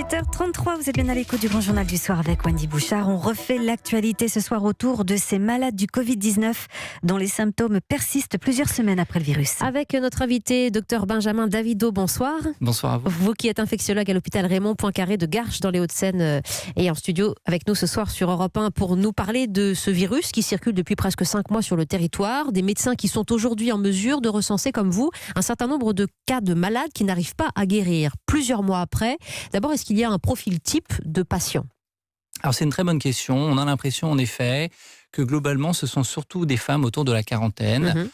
7h33, vous êtes bien à l'écoute du Grand Journal du Soir avec Wendy Bouchard. On refait l'actualité ce soir autour de ces malades du Covid-19 dont les symptômes persistent plusieurs semaines après le virus. Avec notre invité, Dr Benjamin Davido, bonsoir. Bonsoir à vous. Vous qui êtes infectiologue à l'hôpital Raymond Poincaré de Garches dans les Hauts-de-Seine et en studio avec nous ce soir sur Europe 1 pour nous parler de ce virus qui circule depuis presque 5 mois sur le territoire. Des médecins qui sont aujourd'hui en mesure de recenser comme vous un certain nombre de cas de malades qui n'arrivent pas à guérir plusieurs mois après. D'abord, est-ce qu'il y a un profil type de patient ? Alors c'est une très bonne question. On a l'impression en effet que globalement ce sont surtout des femmes autour de la quarantaine.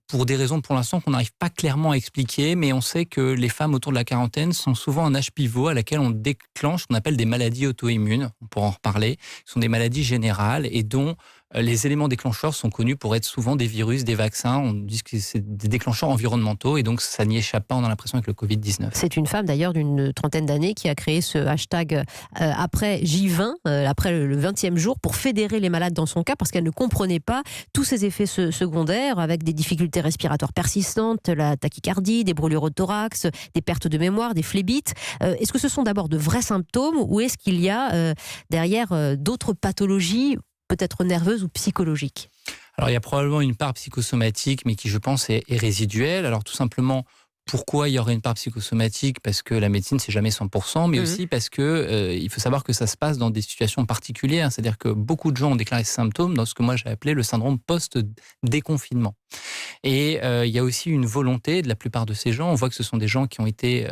Pour des raisons pour l'instant qu'on n'arrive pas clairement à expliquer, mais on sait que les femmes autour de la quarantaine sont souvent un âge pivot à laquelle on déclenche ce qu'on appelle des maladies auto-immunes, on pourra en reparler. Ce sont des maladies générales et dont les éléments déclencheurs sont connus pour être souvent des virus, des vaccins. On dit que c'est des déclencheurs environnementaux et donc ça n'y échappe pas, on a l'impression, avec le Covid-19. C'est une femme d'ailleurs d'une trentaine d'années qui a créé ce hashtag après J20, après le 20e jour, pour fédérer les malades dans son cas parce qu'elle ne comprenait pas tous ces effets secondaires avec des difficultés respiratoires persistantes, la tachycardie, des brûlures au thorax, des pertes de mémoire, des phlébites. Est-ce que ce sont d'abord de vrais symptômes ou est-ce qu'il y a derrière d'autres pathologies peut-être nerveuses ou psychologiques ? Alors il y a probablement une part psychosomatique, mais qui je pense est résiduelle. Alors tout simplement, pourquoi il y aurait une part psychosomatique ? Parce que la médecine, c'est jamais 100%, mais aussi parce que il faut savoir que ça se passe dans des situations particulières. C'est-à-dire que beaucoup de gens ont déclaré ces symptômes dans ce que moi j'ai appelé le syndrome post-déconfinement. Et il y a aussi une volonté de la plupart de ces gens. On voit que ce sont des gens qui ont été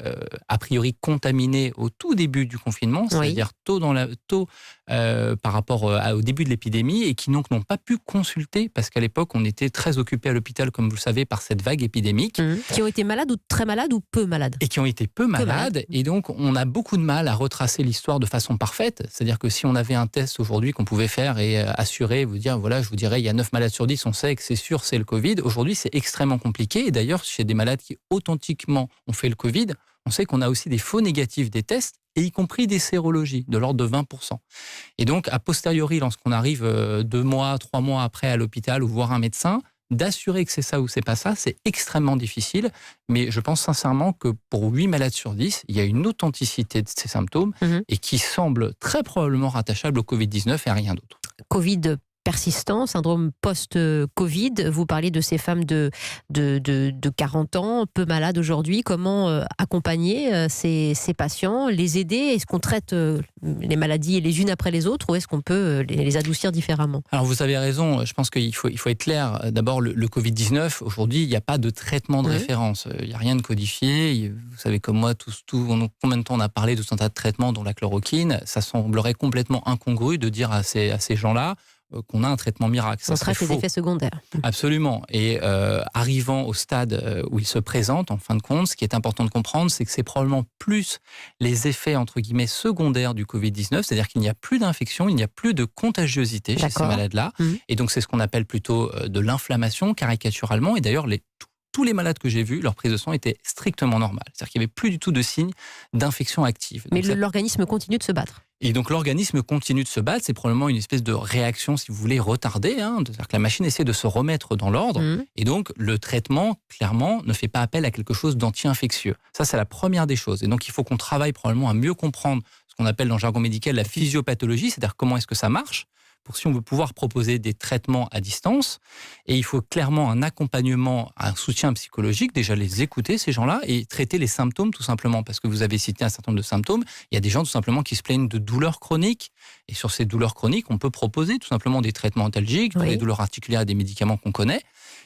a priori contaminés au tout début du confinement, c'est-à-dire tôt par rapport au début de l'épidémie, et qui donc n'ont pas pu consulter parce qu'à l'époque on était très occupé à l'hôpital, comme vous le savez, par cette vague épidémique. Qui ont été malades ou très malades ou peu malades ? Et qui ont été peu malades. Et donc on a beaucoup de mal à retracer l'histoire de façon parfaite. C'est-à-dire que si on avait un test aujourd'hui qu'on pouvait faire et assurer, vous dire voilà, je vous dirais il y a 9 malades sur 10, on sait que c'est sûr, c'est le Covid. Aujourd'hui, c'est extrêmement compliqué. Et d'ailleurs, chez des malades qui authentiquement ont fait le Covid, on sait qu'on a aussi des faux négatifs des tests, et y compris des sérologies, de l'ordre de 20%. Et donc, a posteriori, lorsqu'on arrive 2 mois, 3 mois après à l'hôpital ou voir un médecin, d'assurer que c'est ça ou c'est pas ça, c'est extrêmement difficile. Mais je pense sincèrement que pour 8 malades sur 10, il y a une authenticité de ces symptômes et qui semble très probablement rattachable au Covid-19 et à rien d'autre. Covid persistant, syndrome post-Covid. Vous parlez de ces femmes de 40 ans, peu malades aujourd'hui. Comment accompagner ces patients, les aider ? Est-ce qu'on traite les maladies les unes après les autres ou est-ce qu'on peut les adoucir différemment ? Alors vous avez raison, je pense qu'il faut être clair. D'abord, le Covid-19, aujourd'hui, il n'y a pas de traitement de référence. Il n'y a rien de codifié. Vous savez comme moi, combien de temps on a parlé de tout un tas de traitements, dont la chloroquine. Ça semblerait complètement incongru de dire à ces gens-là qu'on a un traitement miracle. On traite les effets secondaires. Absolument. Et arrivant au stade où il se présente, en fin de compte, ce qui est important de comprendre, c'est que c'est probablement plus les effets, entre guillemets, secondaires du Covid-19, c'est-à-dire qu'il n'y a plus d'infection, il n'y a plus de contagiosité chez ces malades-là. Et donc, c'est ce qu'on appelle plutôt de l'inflammation, caricaturalement. Et d'ailleurs, tous les malades que j'ai vus, leur prise de sang était strictement normale. C'est-à-dire qu'il n'y avait plus du tout de signes d'infection active. Mais l'organisme continue de se battre. Et donc l'organisme continue de se battre, c'est probablement une espèce de réaction, si vous voulez, retardée. C'est-à-dire que la machine essaie de se remettre dans l'ordre. Et donc le traitement, clairement, ne fait pas appel à quelque chose d'anti-infectieux. Ça, c'est la première des choses. Et donc il faut qu'on travaille probablement à mieux comprendre ce qu'on appelle dans le jargon médical la physiopathologie, c'est-à-dire comment est-ce que ça marche, pour si on veut pouvoir proposer des traitements à distance. Et il faut clairement un accompagnement, un soutien psychologique, déjà les écouter, ces gens-là, et traiter les symptômes tout simplement, parce que vous avez cité un certain nombre de symptômes. Il y a des gens tout simplement qui se plaignent de douleurs chroniques, et sur ces douleurs chroniques, on peut proposer tout simplement des traitements antalgiques, pour les douleurs articulaires et des médicaments qu'on connaît.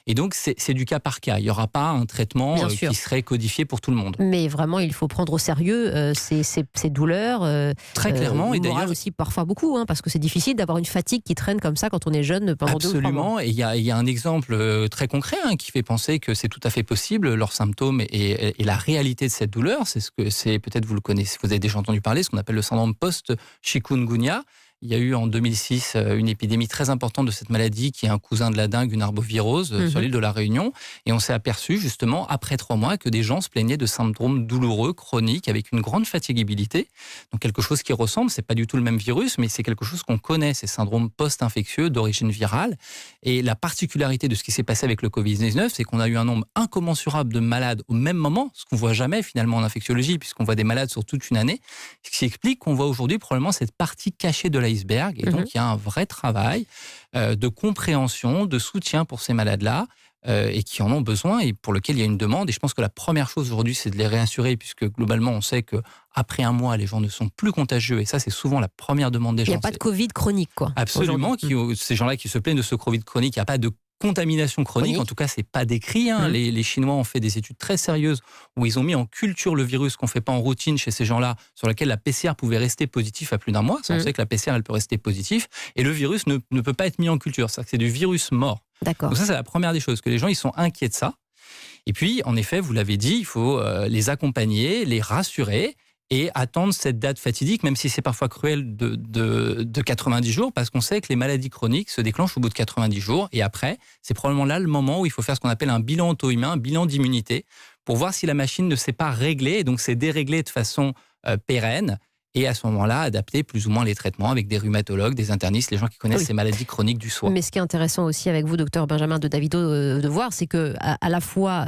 Et donc, c'est du cas par cas. Il n'y aura pas un traitement qui serait codifié pour tout le monde. Mais vraiment, il faut prendre au sérieux ces douleurs. Très clairement. Et d'ailleurs aussi parfois beaucoup, parce que c'est difficile d'avoir une fatigue qui traîne comme ça quand on est jeune pendant 2 ou 3 mois. Absolument. Et il y a un exemple très concret qui fait penser que c'est tout à fait possible, leurs symptômes et la réalité de cette douleur. C'est peut-être vous le connaissez, vous avez déjà entendu parler, ce qu'on appelle le syndrome post-chikungunya. Il y a eu en 2006 une épidémie très importante de cette maladie qui est un cousin de la dengue, une arbovirose, sur l'île de la Réunion. Et on s'est aperçu justement, après 3 mois, que des gens se plaignaient de syndromes douloureux, chroniques, avec une grande fatigabilité. Donc quelque chose qui ressemble, c'est pas du tout le même virus, mais c'est quelque chose qu'on connaît, ces syndromes post-infectieux d'origine virale. Et la particularité de ce qui s'est passé avec le Covid-19, c'est qu'on a eu un nombre incommensurable de malades au même moment, ce qu'on voit jamais finalement en infectiologie, puisqu'on voit des malades sur toute une année, ce qui explique qu'on voit aujourd'hui probablement cette partie cachée de l'iceberg. Et donc il y a un vrai travail de compréhension, de soutien pour ces malades-là, et qui en ont besoin et pour lequel il y a une demande. Et je pense que la première chose aujourd'hui, c'est de les réassurer, puisque globalement, on sait qu'après un mois, les gens ne sont plus contagieux. Et ça, c'est souvent la première demande des gens. Il n'y a pas de Covid chronique, quoi. Absolument. Ces gens-là qui se plaignent de ce Covid chronique, il n'y a pas de contamination chronique. En tout cas, c'est pas décrit. Les Chinois ont fait des études très sérieuses où ils ont mis en culture le virus qu'on fait pas en routine chez ces gens-là, sur lequel la PCR pouvait rester positif à plus d'un mois. On sait que la PCR, elle peut rester positive. Et le virus ne peut pas être mis en culture. C'est du virus mort. D'accord. Donc ça, c'est la première des choses, que les gens, ils sont inquiets de ça. Et puis, en effet, vous l'avez dit, il faut les accompagner, les rassurer et attendre cette date fatidique, même si c'est parfois cruel, de 90 jours, parce qu'on sait que les maladies chroniques se déclenchent au bout de 90 jours. Et après, c'est probablement là le moment où il faut faire ce qu'on appelle un bilan auto-humain, un bilan d'immunité, pour voir si la machine ne s'est pas réglée, et donc c'est déréglé de façon pérenne. Et à ce moment-là, adapter plus ou moins les traitements avec des rhumatologues, des internistes, les gens qui connaissent ces maladies chroniques du soi. Mais ce qui est intéressant aussi avec vous, docteur Benjamin de Davido, de voir, c'est que à la fois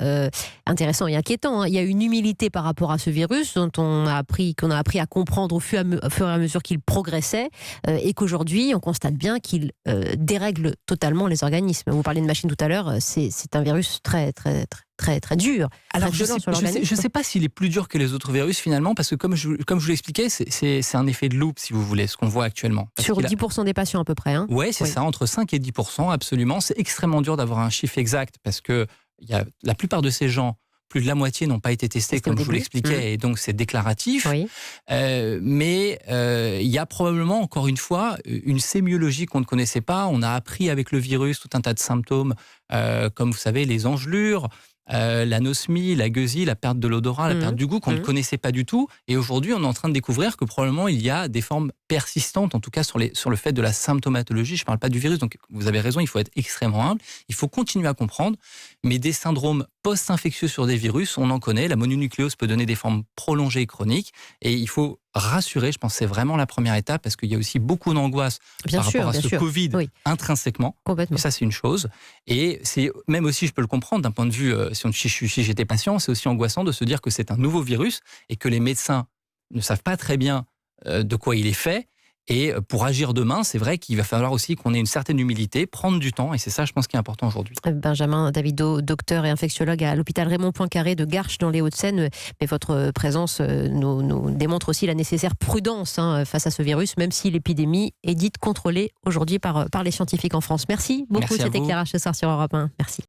intéressant et inquiétant, il y a une humilité par rapport à ce virus qu'on a appris à comprendre au fur et à mesure qu'il progressait, et qu'aujourd'hui, on constate bien qu'il dérègle totalement les organismes. Vous parliez de machine tout à l'heure, c'est un virus très dur. Alors, je ne sais pas s'il est plus dur que les autres virus finalement, parce que comme je vous l'expliquais, c'est un effet de loupe, si vous voulez, ce qu'on voit actuellement. Sur 10% des patients à peu près. Oui, c'est ça, entre 5 et 10%, absolument. C'est extrêmement dur d'avoir un chiffre exact, parce que la plupart de ces gens, plus de la moitié n'ont pas été testés, comme je vous l'expliquais, et donc c'est déclaratif. Oui. Mais il y a probablement, encore une fois, une sémiologie qu'on ne connaissait pas. On a appris avec le virus tout un tas de symptômes, comme vous savez, les engelures, l'anosmie, la gueusie, la perte de l'odorat, la perte du goût qu'on ne connaissait pas du tout. Et aujourd'hui, on est en train de découvrir que probablement il y a des formes persistantes, en tout cas sur le fait de la symptomatologie. Je ne parle pas du virus, donc vous avez raison, il faut être extrêmement humble. Il faut continuer à comprendre. Mais des syndromes post-infectieux sur des virus, on en connaît. La mononucléose peut donner des formes prolongées et chroniques. Et il faut rassurer, je pense que c'est vraiment la première étape, parce qu'il y a aussi beaucoup d'angoisse par rapport à ce Covid intrinsèquement. Complètement. Et ça, c'est une chose. Et c'est même aussi, je peux le comprendre, d'un point de vue, si j'étais patient, c'est aussi angoissant de se dire que c'est un nouveau virus et que les médecins ne savent pas très bien de quoi il est fait. Et pour agir demain, c'est vrai qu'il va falloir aussi qu'on ait une certaine humilité, prendre du temps, et c'est ça, je pense, qui est important aujourd'hui. Benjamin Davido, docteur et infectiologue à l'hôpital Raymond Poincaré de Garches dans les Hauts-de-Seine. Mais votre présence nous démontre aussi la nécessaire prudence face à ce virus, même si l'épidémie est dite contrôlée aujourd'hui par les scientifiques en France. Merci beaucoup de cet éclairage ce soir sur Europe 1. Merci.